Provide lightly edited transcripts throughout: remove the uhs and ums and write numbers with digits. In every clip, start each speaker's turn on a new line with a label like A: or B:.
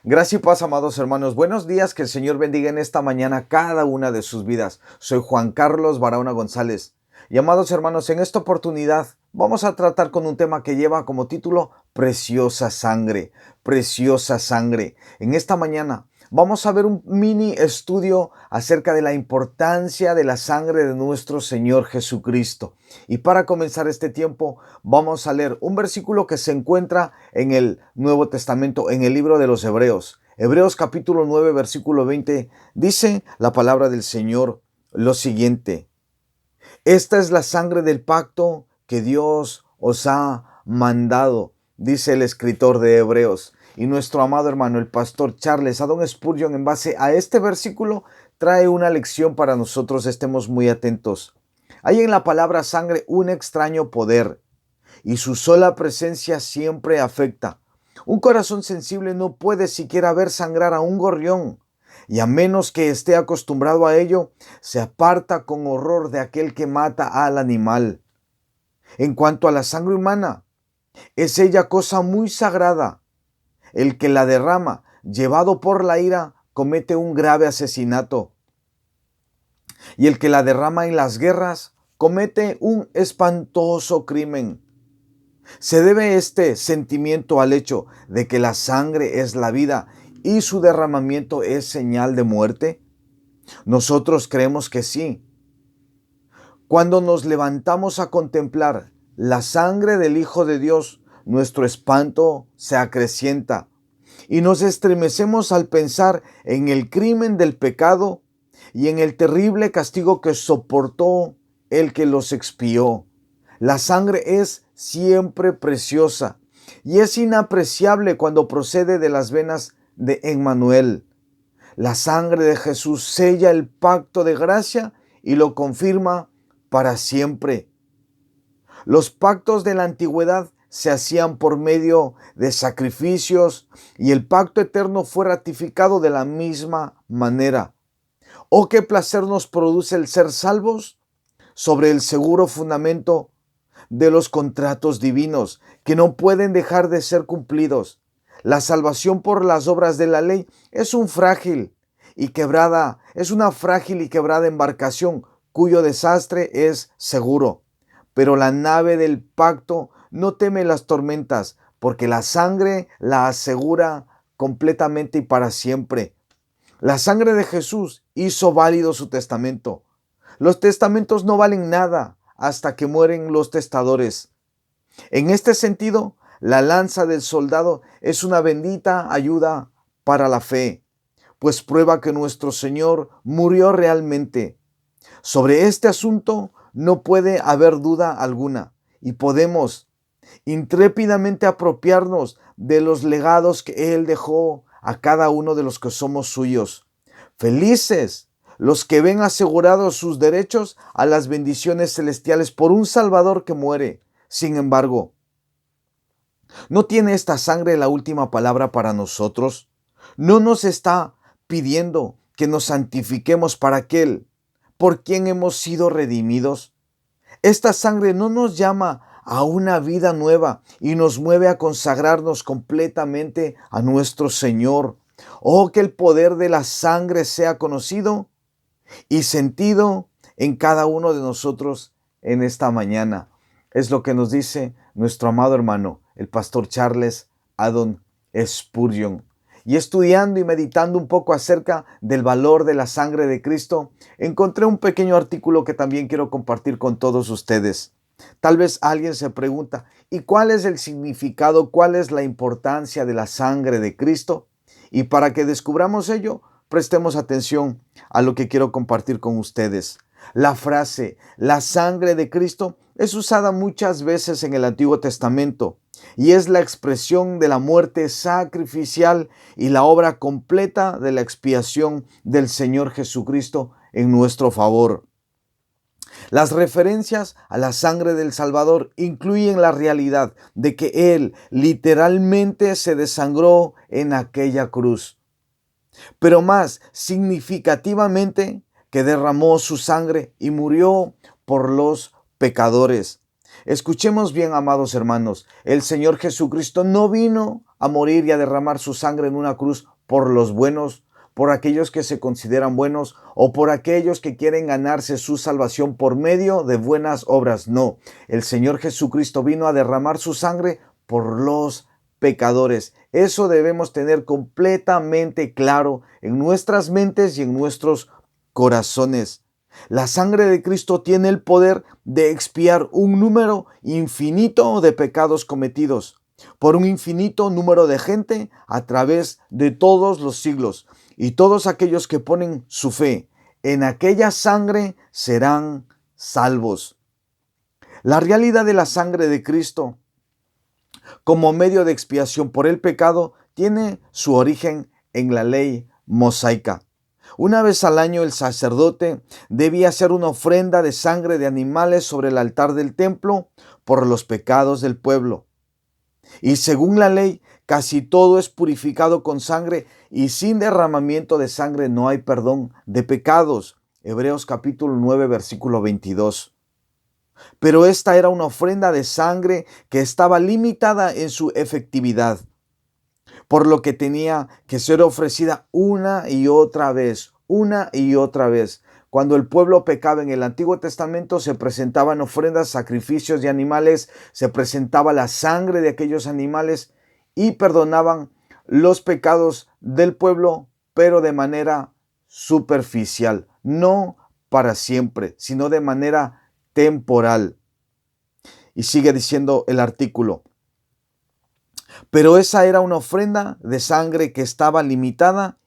A: Gracias y paz, amados hermanos. Buenos días, que el Señor bendiga en esta mañana cada una de sus vidas. Soy Juan Carlos Barahona González. Y amados hermanos, en esta oportunidad vamos a tratar con un tema que lleva como título Preciosa Sangre. Preciosa Sangre. En esta mañana vamos a ver un mini estudio acerca de la importancia de la sangre de nuestro Señor Jesucristo. Y para comenzar este tiempo, vamos a leer un versículo que se encuentra en el Nuevo Testamento, en el libro de los Hebreos. Hebreos capítulo 9, versículo 20, dice la palabra del Señor lo siguiente: esta es la sangre del pacto que Dios os ha mandado, dice el escritor de Hebreos. Y nuestro amado hermano, el pastor Charles Haddon Spurgeon, en base a este versículo, trae una lección para nosotros. Estemos muy atentos. Hay en la palabra sangre un extraño poder, y su sola presencia siempre afecta. Un corazón sensible no puede siquiera ver sangrar a un gorrión, y a menos que esté acostumbrado a ello, se aparta con horror de aquel que mata al animal. En cuanto a la sangre humana, es ella cosa muy sagrada. El que la derrama, llevado por la ira, comete un grave asesinato. Y el que la derrama en las guerras, comete un espantoso crimen. Se debe este sentimiento al hecho de que la sangre es la vida y su derramamiento es señal de muerte. Nosotros creemos que sí. Cuando nos levantamos a contemplar la sangre del Hijo de Dios, nuestro espanto se acrecienta y nos estremecemos al pensar en el crimen del pecado y en el terrible castigo que soportó el que los expió. La sangre es siempre preciosa y es inapreciable cuando procede de las venas de Emmanuel. La sangre de Jesús sella el pacto de gracia y lo confirma para siempre. Los pactos de la antigüedad se hacían por medio de sacrificios y el pacto eterno fue ratificado de la misma manera. ¿Oh, qué placer nos produce el ser salvos sobre el seguro fundamento de los contratos divinos que no pueden dejar de ser cumplidos? La salvación por las obras de la ley es una frágil y quebrada embarcación cuyo desastre es seguro. Pero la nave del pacto no teme las tormentas, porque la sangre la asegura completamente y para siempre. La sangre de Jesús hizo válido su testamento. Los testamentos no valen nada hasta que mueren los testadores. En este sentido, la lanza del soldado es una bendita ayuda para la fe, pues prueba que nuestro Señor murió realmente. Sobre este asunto no puede haber duda alguna y podemos intrépidamente apropiarnos de los legados que Él dejó a cada uno de los que somos suyos. Felices los que ven asegurados sus derechos a las bendiciones celestiales por un Salvador que muere. Sin embargo, ¿no tiene esta sangre la última palabra para nosotros? ¿No nos está pidiendo que nos santifiquemos para aquel por quien hemos sido redimidos? Esta sangre no nos llama a una vida nueva y nos mueve a consagrarnos completamente a nuestro Señor. Oh, que el poder de la sangre sea conocido y sentido en cada uno de nosotros en esta mañana. Es lo que nos dice nuestro amado hermano, el pastor Charles Haddon Spurgeon. Y estudiando y meditando un poco acerca del valor de la sangre de Cristo, encontré un pequeño artículo que también quiero compartir con todos ustedes. Tal vez alguien se pregunta, ¿y cuál es el significado, cuál es la importancia de la sangre de Cristo? Y para que descubramos ello, prestemos atención a lo que quiero compartir con ustedes. La frase, la sangre de Cristo, es usada muchas veces en el Antiguo Testamento y es la expresión de la muerte sacrificial y la obra completa de la expiación del Señor Jesucristo en nuestro favor. Las referencias a la sangre del Salvador incluyen la realidad de que Él literalmente se desangró en aquella cruz, pero más significativamente que derramó su sangre y murió por los pecadores. Escuchemos bien, amados hermanos, el Señor Jesucristo no vino a morir y a derramar su sangre en una cruz por los buenos, por aquellos que se consideran buenos o por aquellos que quieren ganarse su salvación por medio de buenas obras. No, el Señor Jesucristo vino a derramar su sangre por los pecadores. Eso debemos tener completamente claro en nuestras mentes y en nuestros corazones. La sangre de Cristo tiene el poder de expiar un número infinito de pecados cometidos por un infinito número de gente a través de todos los siglos. Y todos aquellos que ponen su fe en aquella sangre serán salvos. La realidad de la sangre de Cristo como medio de expiación por el pecado tiene su origen en la ley mosaica. Una vez al año el sacerdote debía hacer una ofrenda de sangre de animales sobre el altar del templo por los pecados del pueblo. Y según la ley, casi todo es purificado con sangre y sin derramamiento de sangre no hay perdón de pecados. Hebreos capítulo 9, versículo 22. Pero esta era una ofrenda de sangre que estaba limitada en su efectividad, por lo que tenía que ser ofrecida una y otra vez. Cuando el pueblo pecaba en el Antiguo Testamento, se presentaban ofrendas, sacrificios de animales, se presentaba la sangre de aquellos animales y perdonaban los pecados del pueblo, pero de manera superficial, no para siempre, sino de manera temporal. Y sigue diciendo el artículo: pero esa era una ofrenda de sangre que estaba limitada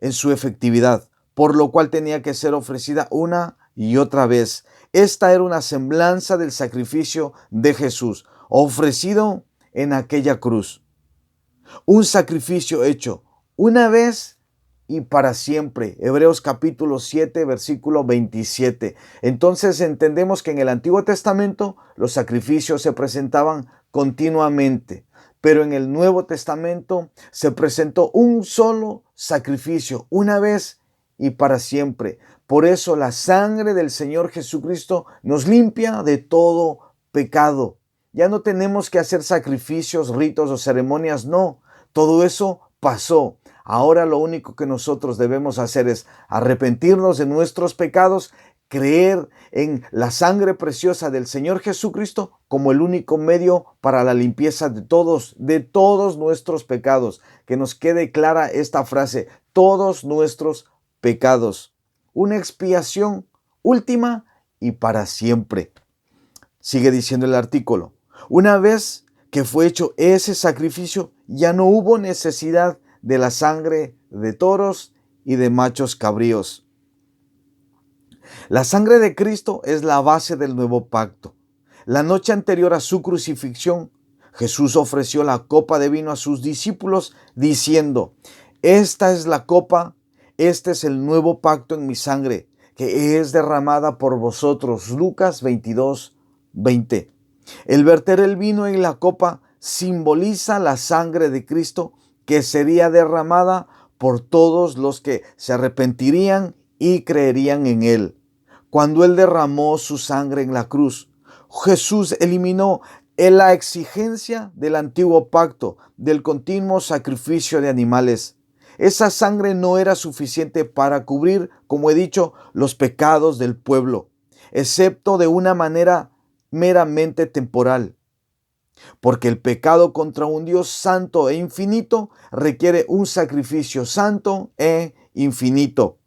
A: en su efectividad, por lo cual tenía que ser ofrecida una y otra vez. Esta era una semblanza del sacrificio de Jesús, ofrecido en aquella cruz. Un sacrificio hecho una vez y para siempre. Hebreos capítulo 7, versículo 27. Entonces entendemos que en el Antiguo Testamento los sacrificios se presentaban continuamente, pero en el Nuevo Testamento se presentó un solo sacrificio, una vez y para siempre. Por eso la sangre del Señor Jesucristo nos limpia de todo pecado. Ya no tenemos que hacer sacrificios, ritos o ceremonias, no. Todo eso pasó. Ahora lo único que nosotros debemos hacer es arrepentirnos de nuestros pecados, creer en la sangre preciosa del Señor Jesucristo como el único medio para la limpieza de todos nuestros pecados. Que nos quede clara esta frase: todos nuestros pecados. Una expiación última y para siempre. Sigue diciendo el artículo: una vez que fue hecho ese sacrificio, ya no hubo necesidad de la sangre de toros y de machos cabríos. La sangre de Cristo es la base del nuevo pacto. La noche anterior a su crucifixión, Jesús ofreció la copa de vino a sus discípulos diciendo: esta es la copa, este es el nuevo pacto en mi sangre, que es derramada por vosotros. Lucas 22, 20. El verter el vino en la copa simboliza la sangre de Cristo que sería derramada por todos los que se arrepentirían y creerían en Él. Cuando Él derramó su sangre en la cruz, Jesús eliminó la exigencia del antiguo pacto, del continuo sacrificio de animales. Esa sangre no era suficiente para cubrir, como he dicho, los pecados del pueblo, excepto de una manera meramente temporal. Porque el pecado contra un Dios santo e infinito requiere un sacrificio santo e infinito.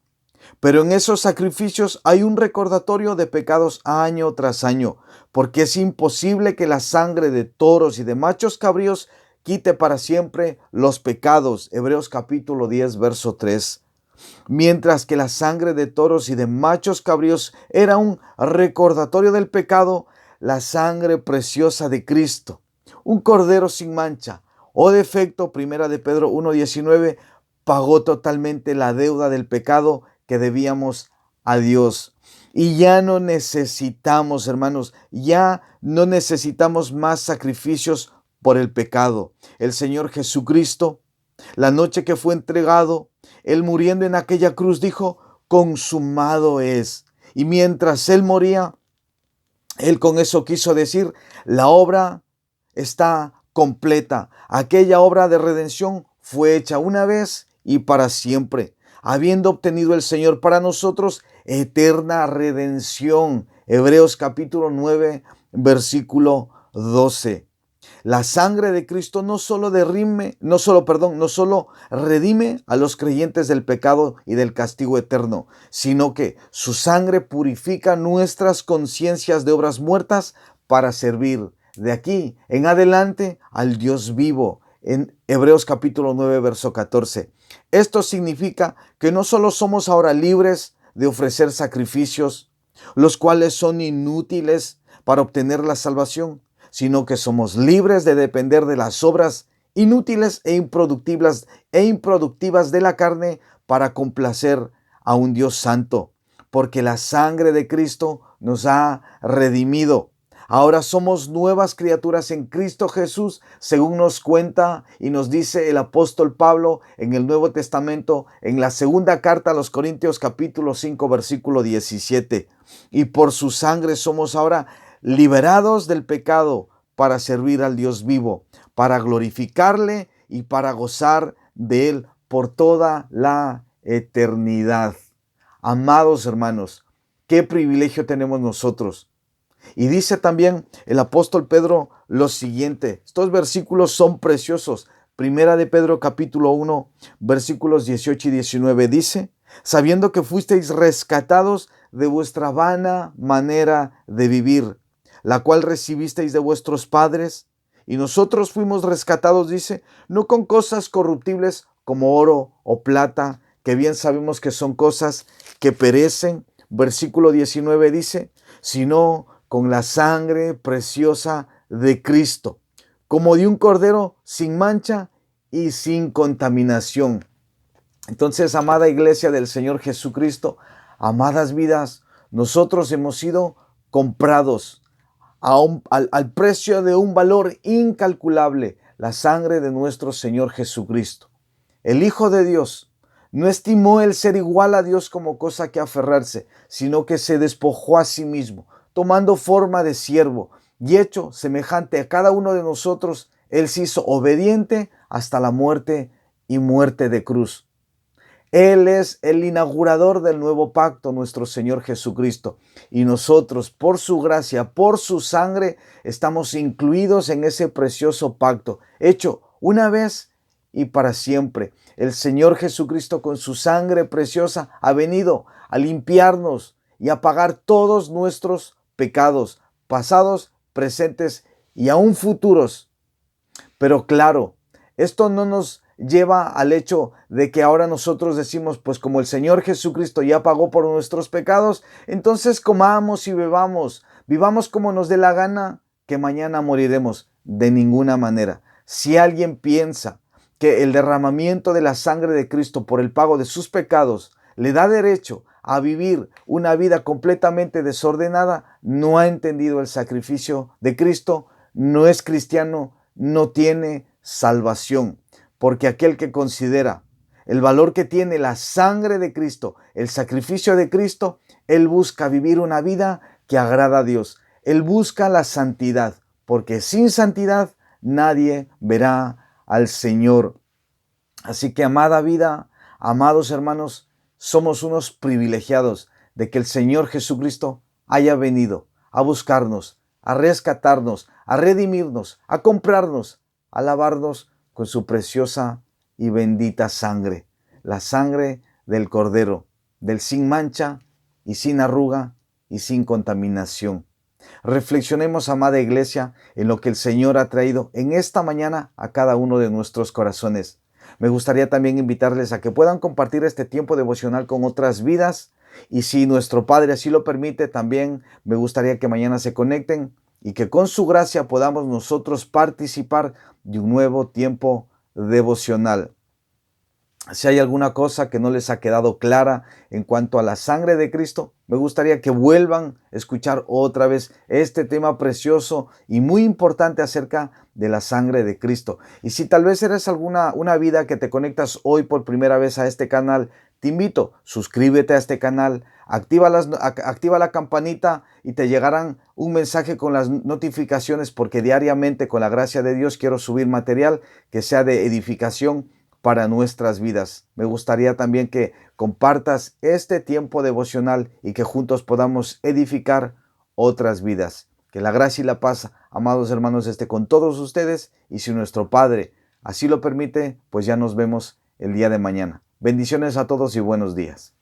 A: Pero en esos sacrificios hay un recordatorio de pecados año tras año, porque es imposible que la sangre de toros y de machos cabríos quite para siempre los pecados. Hebreos capítulo 10, verso 3. Mientras que la sangre de toros y de machos cabríos era un recordatorio del pecado, la sangre preciosa de Cristo, un cordero sin mancha o defecto, primera de Pedro 1:19, pagó totalmente la deuda del pecado que debíamos a Dios. Y ya no necesitamos, hermanos, ya no necesitamos más sacrificios por el pecado. El Señor Jesucristo, la noche que fue entregado, Él muriendo en aquella cruz dijo: consumado es. Y mientras Él moría, Él con eso quiso decir: la obra está completa. Aquella obra de redención fue hecha una vez y para siempre, habiendo obtenido el Señor para nosotros eterna redención. Hebreos capítulo 9, versículo 12. La sangre de Cristo no solo redime a los creyentes del pecado y del castigo eterno, sino que su sangre purifica nuestras conciencias de obras muertas para servir de aquí en adelante al Dios vivo. En Hebreos capítulo 9, verso 14. Esto significa que no solo somos ahora libres de ofrecer sacrificios, los cuales son inútiles para obtener la salvación, sino que somos libres de depender de las obras inútiles e improductivas de la carne para complacer a un Dios santo, porque la sangre de Cristo nos ha redimido. Ahora somos nuevas criaturas en Cristo Jesús, según nos cuenta y nos dice el apóstol Pablo en el Nuevo Testamento, en la segunda carta a los Corintios capítulo 5, versículo 17. Y por su sangre somos ahora liberados del pecado para servir al Dios vivo, para glorificarle y para gozar de Él por toda la eternidad. Amados hermanos, qué privilegio tenemos nosotros. Y dice también el apóstol Pedro lo siguiente. Estos versículos son preciosos. Primera de Pedro capítulo 1, versículos 18 y 19 dice: sabiendo que fuisteis rescatados de vuestra vana manera de vivir, la cual recibisteis de vuestros padres, y nosotros fuimos rescatados, dice, no con cosas corruptibles como oro o plata, que bien sabemos que son cosas que perecen. Versículo 19 dice, sino con la sangre preciosa de Cristo, como de un cordero sin mancha y sin contaminación. Entonces, amada iglesia del Señor Jesucristo, amadas vidas, nosotros hemos sido comprados al precio de un valor incalculable, la sangre de nuestro Señor Jesucristo. El Hijo de Dios no estimó el ser igual a Dios como cosa que aferrarse, sino que se despojó a sí mismo, tomando forma de siervo, y hecho semejante a cada uno de nosotros, Él se hizo obediente hasta la muerte y muerte de cruz. Él es el inaugurador del nuevo pacto, nuestro Señor Jesucristo. Y nosotros, por su gracia, por su sangre, estamos incluidos en ese precioso pacto, hecho una vez y para siempre. El Señor Jesucristo, con su sangre preciosa, ha venido a limpiarnos y a pagar todos nuestros pecados, pasados, presentes y aún futuros. Pero claro, esto no nos lleva al hecho de que ahora nosotros decimos, pues como el Señor Jesucristo ya pagó por nuestros pecados, entonces comamos y bebamos, vivamos como nos dé la gana, que mañana moriremos. De ninguna manera. Si alguien piensa que el derramamiento de la sangre de Cristo por el pago de sus pecados le da derecho a vivir una vida completamente desordenada, no ha entendido el sacrificio de Cristo, no es cristiano, no tiene salvación. Porque aquel que considera el valor que tiene la sangre de Cristo, el sacrificio de Cristo, él busca vivir una vida que agrada a Dios. Él busca la santidad, porque sin santidad nadie verá al Señor. Así que, amada vida, amados hermanos, somos unos privilegiados de que el Señor Jesucristo haya venido a buscarnos, a rescatarnos, a redimirnos, a comprarnos, a lavarnos con su preciosa y bendita sangre, la sangre del Cordero, del sin mancha y sin arruga y sin contaminación. Reflexionemos, amada iglesia, en lo que el Señor ha traído en esta mañana a cada uno de nuestros corazones. Me gustaría también invitarles a que puedan compartir este tiempo devocional con otras vidas, y si nuestro Padre así lo permite, también me gustaría que mañana se conecten y que con su gracia podamos nosotros participar de un nuevo tiempo devocional. Si hay alguna cosa que no les ha quedado clara en cuanto a la sangre de Cristo, me gustaría que vuelvan a escuchar otra vez este tema precioso y muy importante acerca de la sangre de Cristo. Y si tal vez eres una vida que te conectas hoy por primera vez a este canal, te invito, suscríbete a este canal, activa la campanita y te llegarán un mensaje con las notificaciones, porque diariamente, con la gracia de Dios, quiero subir material que sea de edificación para nuestras vidas. Me gustaría también que compartas este tiempo devocional y que juntos podamos edificar otras vidas. Que la gracia y la paz, amados hermanos, esté con todos ustedes, y si nuestro Padre así lo permite, pues ya nos vemos el día de mañana. Bendiciones a todos y buenos días.